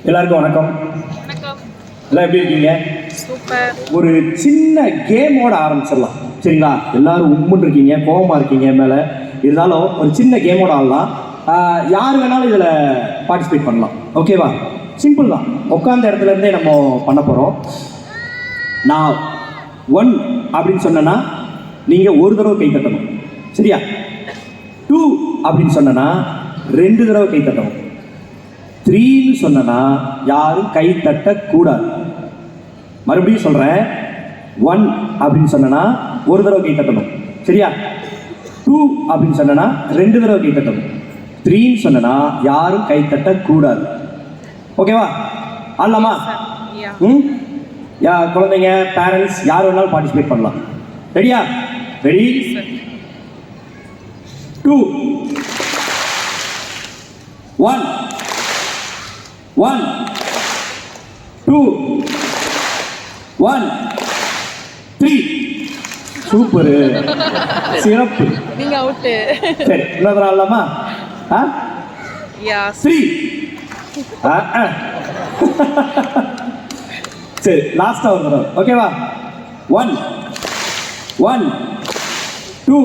எல்லாருக்கும் வணக்கம். எல்லாம் எப்படி இருக்கீங்க? சூப்பர். ஒரு சின்ன கேமோட ஆரம்பிச்சிடலாம், சரிங்களா? எல்லாரும் உம்முன்னு இருக்கீங்க, கோபமாக இருக்கீங்க மேலே. இருந்தாலும் ஒரு சின்ன கேமோட ஆடலாம். யார் வேணாலும் இதில் பார்ட்டிசிபேட் பண்ணலாம், ஓகேவா? சிம்பிள் தான். உட்காந்த இடத்துல இருந்தே நம்ம பண்ண போகிறோம். நான் 1 அப்படின்னு சொன்னேன்னா நீங்கள் ஒரு தடவை கை தட்டணும், சரியா? 2 அப்படின்னு சொன்னேன்னா 2 தடவை கை தட்டணும். 3ன்னு சொன்னா யாரும் கை தட்டக்கூடாது. மறுபடியும் சொல்கிறேன், 1 அப்படின்னு சொன்னா ஒரு தடவை கை தட்டணும், சரியா? 2 அப்படின்னு சொன்னா 2 தடவை கை தட்டணும். 3ன்னு சொன்னா யாரும் கை தட்டக்கூடாது, ஓகேவா? ஆடலாமா? குழந்தைங்க, பேரண்ட்ஸ் யார் வேணாலும் பார்ட்டிசிபேட் பண்ணலாம். ரெடியா? ரெடி? 2 1 1 2 1 3. சூப்பரு, சிறப்பு. நீங்க அவுட். சரி, இன்னொரு தடவை ஆடலாமா? 3. சரி, லாஸ்டா ஒரு தடவை, ஓகேவா? 1 1 2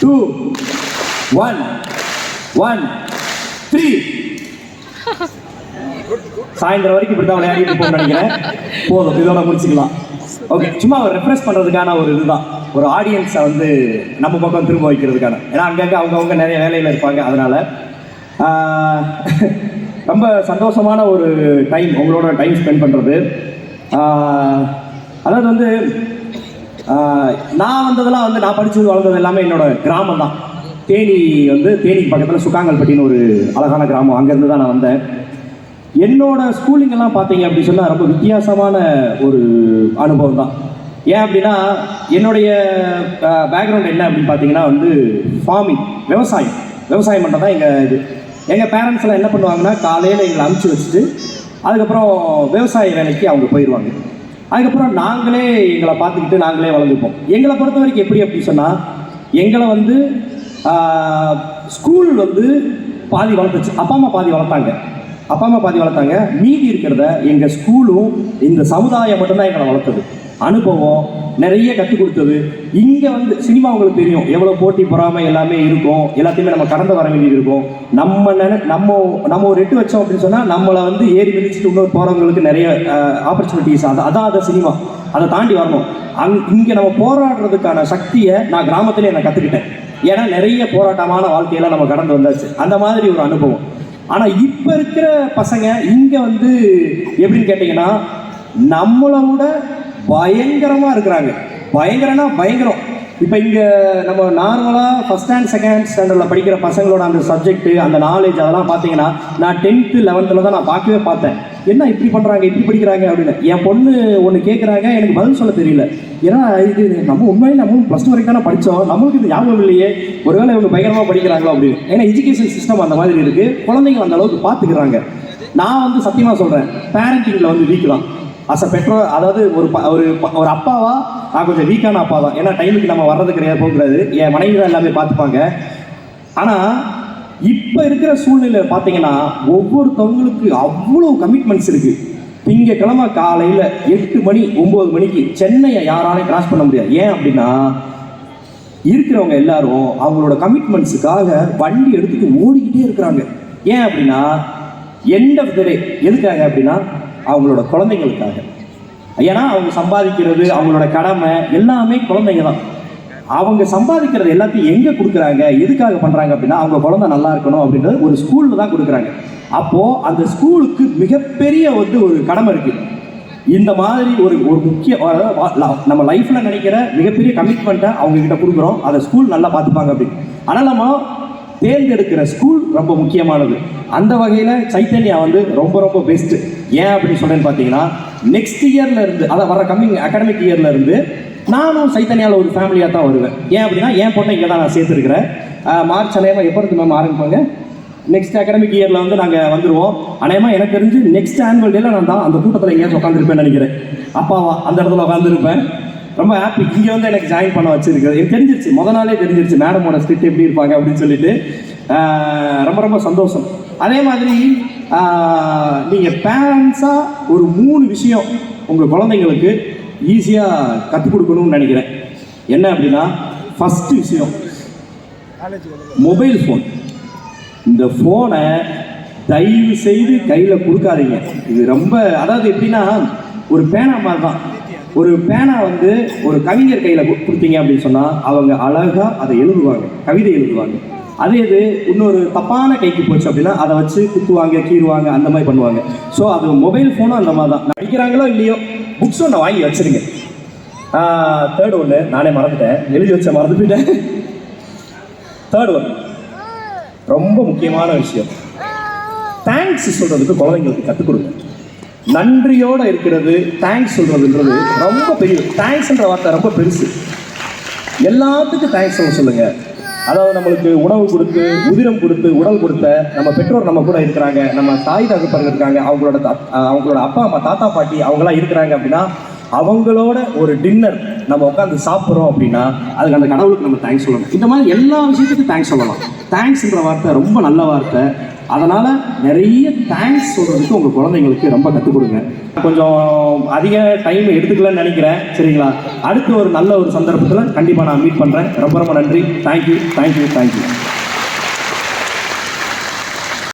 2 1 1 3. சாயந்தரம் வரைக்கும் இப்படி தான் விளையாடிட்டு போகணும்னு நினைக்கிறேன். போதும், இதோட முடிச்சுக்கலாம். ஓகே, சும்மா ஒரு ரெஃப்ரெஷ் பண்ணுறதுக்கான ஒரு இதுதான், ஒரு ஆடியன்ஸை வந்து நம்ம பக்கம் திரும்ப வைக்கிறதுக்கான. ஏன்னா அங்கங்கே அவங்கவுங்க நிறைய வேலையில் இருப்பாங்க. அதனால் ரொம்ப சந்தோஷமான ஒரு டைம் உங்களோட டைம் ஸ்பெண்ட் பண்ணுறது. அதாவது வந்து நான் வந்ததெல்லாம் வந்து நான் படித்தது வளர்ந்தது எல்லாமே என்னோடய கிராமம் தான். தேனிக்கு பக்கத்தில் சுக்காங்கல்பட்டின்னு ஒரு அழகான கிராமம். அங்கேருந்து தான் நான் வந்தேன். என்னோட ஸ்கூலிங்கெல்லாம் பார்த்தீங்க அப்படின்னு சொன்னால் ரொம்ப வித்தியாசமான ஒரு அனுபவம் தான். ஏன் அப்படின்னா என்னுடைய பேக்ரவுண்ட் என்ன அப்படின்னு பார்த்தீங்கன்னா வந்து ஃபார்மிங், விவசாயம் பண்ணுறது தான் எங்கள் இது. எங்கள் பேரண்ட்ஸ்லாம் என்ன பண்ணுவாங்கன்னா, காலையில் எங்களை அனுப்பிச்சி வச்சுட்டு அதுக்கப்புறம் விவசாய வேலைக்கு அவங்க போயிடுவாங்க. அதுக்கப்புறம் நாங்களே எங்களை பார்த்துக்கிட்டு நாங்களே வளர்ந்துப்போம். எங்களை பொறுத்த வரைக்கும் எப்படி அப்படின்னு சொன்னால், எங்களை வந்து ஸ்கூல் வந்து பாதி வளர்த்துச்சு. அப்பா அம்மா பாதி வளர்த்தாங்க. மீதி இருக்கிறத எங்கள் ஸ்கூலும் இந்த சமுதாயம் மட்டும்தான் எங்களை வளர்த்தது. அனுபவம் நிறைய கற்றுக் கொடுத்தது. இங்கே வந்து சினிமா உங்களுக்கு தெரியும், எவ்வளோ போட்டி பொறாமை எல்லாமே இருக்கும். எல்லாத்தையுமே நம்ம கடந்து வர வேண்டியது இருக்கும். நம்ம ஒரு எட்டு வச்சோம் அப்படின்னு சொன்னால் நம்மளை வந்து ஏறி மிதிச்சுட்டு இன்னொரு போகிறவங்களுக்கு நிறைய ஆப்பர்ச்சுனிட்டிஸ். அதான் அதை சினிமா அதை தாண்டி வரணும். இங்கே நம்ம போராடுறதுக்கான சக்தியை நான் கிராமத்திலே நான் கற்றுக்கிட்டேன். ஏன்னா நிறைய போராட்டமான வாழ்க்கையெல்லாம் நம்ம கடந்து வந்தாச்சு. அந்த மாதிரி ஒரு அனுபவம். ஆனால் இப்போ இருக்கிற பசங்க இங்கே வந்து எப்படின்னு கேட்டிங்கன்னா, நம்மளை விட பயங்கரமாக இருக்கிறாங்க. பயங்கரம். இப்போ இங்கே நம்ம நார்மலாக ஃபஸ்ட் ஸ்டாண்ட் செகண்ட் ஸ்டாண்டர்டில் படிக்கிற பசங்களோட அந்த சப்ஜெக்ட்டு, அந்த நாலேஜ் அதெல்லாம் பார்த்தீங்கன்னா நான் 10th 11th தான் நான் பார்த்தேன். என்ன இப்படி பண்ணுறாங்க, இப்படி படிக்கிறாங்க அப்படின்னு. என் பொண்ணு ஒன்று கேட்குறாங்க, எனக்கு பதில் சொல்ல தெரியல. ஏன்னா இது நம்ம உண்மையிலே நம்ம +2 வரைக்கும் தானே படித்தோம், நம்மளுக்கு இது ஞாபகம் இல்லையே, ஒருவேளை இவங்க பயங்கரமாக படிக்கிறாங்களோ அப்படின்னு. ஏன்னா எஜுகேஷன் சிஸ்டம் அந்த மாதிரி இருக்குது. குழந்தைங்க அந்த அளவுக்கு பார்த்துக்கிறாங்க. நான் வந்து சத்தியமாக சொல்கிறேன், பேரண்டிங்கில் வந்து வீக் தான். அஸ் அ பெற்றோர், அதாவது ஒரு அப்பாவா நான் கொஞ்சம் வீக்கான அப்பா தான். ஏன்னா டைமுக்கு நம்ம வர்றது கிடையாது, போகிறது. என் மனைவி தான் எல்லாமே பார்த்துப்பாங்க. ஆனால் இப்போ இருக்கிற சூழ்நிலை பார்த்தீங்கன்னா ஒவ்வொருத்தவங்களுக்கு அவ்வளோ கமிட்மெண்ட்ஸ் இருக்குது. திங்கக்கிழமை காலையில் 8 மணி 9 மணிக்கு சென்னையை யாராலையும் கிராஸ் பண்ண முடியாது. ஏன் அப்படின்னா இருக்கிறவங்க எல்லாரும் அவங்களோட கமிட்மெண்ட்ஸுக்காக வண்டி எடுத்துகிட்டு ஓடிக்கிட்டே இருக்கிறாங்க. ஏன் அப்படின்னா எண்ட் ஆஃப் த டே எதுக்காக அப்படின்னா அவங்களோட குழந்தைங்களுக்காக. ஏன்னா அவங்க சம்பாதிக்கிறது, அவங்களோட கடமை எல்லாமே குழந்தைங்க தான். அவங்க சம்பாதிக்கிறது எல்லாத்தையும் எங்கே கொடுக்குறாங்க, எதுக்காக பண்ணுறாங்க அப்படின்னா அவங்க குழந்தை நல்லா இருக்கணும் அப்படின்றது ஒரு ஸ்கூலில் தான் கொடுக்குறாங்க. அப்போது அந்த ஸ்கூலுக்கு மிகப்பெரிய வந்து ஒரு கடமை இருக்குது. இந்த மாதிரி ஒரு முக்கிய நம்ம லைஃப்பில் நினைக்கிற மிகப்பெரிய கமிட்மெண்ட்டை அவங்கக்கிட்ட கொடுக்குறோம். அதை ஸ்கூல் நல்லா பார்த்துப்பாங்க அப்படின்னு. ஆனால் நம்ம தேர்ந்தெடுக்கிற ஸ்கூல் ரொம்ப முக்கியமானது. அந்த வகையில் சைத்தன்யா வந்து ரொம்ப பெஸ்ட்டு. ஏன் அப்படின்னு சொல்கிறேன்னு பார்த்தீங்கன்னா, நெக்ஸ்ட் இயரில் இருந்து, அதான் வர கம்மிங் அகாடமிக் இயரில் இருந்து நானும் சைத்தன்யாவில் ஒரு ஃபேமிலியாக தான் வருவேன். ஏன் அப்படின்னா என் பொண்ணை இங்கே தான் நான் சேர்த்துருக்கிறேன். மார்ச் அநேகமாக எப்போ இருந்து மேம் ஆரம்பிப்பாங்க? நெக்ஸ்ட் அகாடமிக் இயரில் வந்து நாங்கள் வந்துடுவோம். அநேகமாக எனக்கு தெரிஞ்சு நெக்ஸ்ட் ஆனுவல் டேல நான் தான் அந்த கூட்டத்தில் எங்கேயாச்சும் உட்காந்துருப்பேன்னு நினைக்கிறேன். அப்பாவா அந்த இடத்துல உட்காந்துருப்பேன். ரொம்ப ஹாப்பி. இங்கே வந்து எனக்கு ஜாயின் பண்ண வச்சிருக்கு. எனக்கு தெரிஞ்சிருச்சு, நாளே தெரிஞ்சிருச்சு மேடமோட ஸ்கிரிப்ட் எப்படி இருப்பாங்க அப்படின்னு சொல்லிட்டு ரொம்ப ரொம்ப சந்தோஷம். அதே மாதிரி நீங்கள் பேரண்ட்ஸாக ஒரு 3 விஷயம் உங்கள் குழந்தைங்களுக்கு ஈஸியாக கற்றுக் கொடுக்கணும்னு நினைக்கிறேன். என்ன அப்படின்னா, ஃபஸ்ட்டு விஷயம் மொபைல் ஃபோன். இந்த ஃபோனை தயவு செய்து கையில் கொடுக்காதீங்க. இது ரொம்ப, அதாவது எப்படின்னா, ஒரு பேனா மாதிரி தான். ஒரு பேனா வந்து ஒரு கவிஞர் கையில் கொடுத்தீங்க அப்படின்னு சொன்னால் அவங்க அழகாக அதை எழுதுவாங்க, கவிதை எழுதுவாங்க. அதே இது இன்னொரு தப்பான கைக்கு போச்சு அப்படின்னா அதை வச்சு குத்துவாங்க, கீறுவாங்க, அந்த மாதிரி பண்ணுவாங்க. ஸோ அது மொபைல் ஃபோனும் அந்த மாதிரி தான். நடிக்கிறாங்களோ இல்லையோ, புக்ஸ் ஒன்று வாங்கி வச்சுருங்க. தேர்ட் ஒன்று நானே மறந்துட்டேன், எழுதி வச்ச மறந்துட்டேன். தேர்ட் ஒன் ரொம்ப முக்கியமான விஷயம், தேங்க்ஸ் சொல்கிறதுக்கு குழந்தைங்களுக்கு கற்றுக் கொடுங்க. நன்றியோடு இருக்கிறது, தேங்க்ஸ் சொல்கிறதுன்றது ரொம்ப பெரிய, தேங்க்ஸ்ன்ற வார்த்தை ரொம்ப பெருசு. எல்லாத்துக்கும் தேங்க்ஸ் சொல்லுங்கள். அதாவது நம்மளுக்கு உணவு கொடுத்து, உதிரம் கொடுத்து, உடல் கொடுத்த நம்ம பெற்றோர் நம்ம கூட இருக்கிறாங்க, நம்ம தாய் தகப்பர்கள் இருக்காங்க, அவங்களோட அப்பா அம்மா, தாத்தா பாட்டி அவங்களாம் இருக்கிறாங்க அப்படின்னா அவங்களோட ஒரு டின்னர் நம்ம உட்காந்து சாப்பிட்றோம் அப்படின்னா அதுக்கு அந்த கடவுளுக்கு நம்ம தேங்க்ஸ் சொல்லணும். இந்த மாதிரி எல்லா விஷயத்துக்கும் தேங்க்ஸ் சொல்லலாம். தேங்க்ஸ்ன்ற வார்த்தை ரொம்ப நல்ல வார்த்தை. அதனால் நிறைய தேங்க்ஸ் சொல்கிறதுக்கு உங்கள் குழந்தைங்களுக்கு ரொம்ப கற்றுக் கொடுங்க. கொஞ்சம் அதிக டைம் எடுத்துக்கலன்னு நினைக்கிறேன், சரிங்களா? அடுத்து ஒரு நல்ல ஒரு சந்தர்ப்பத்தில் கண்டிப்பாக நான் மீட் பண்ணுறேன். ரொம்ப ரொம்ப நன்றி. தேங்க்யூ.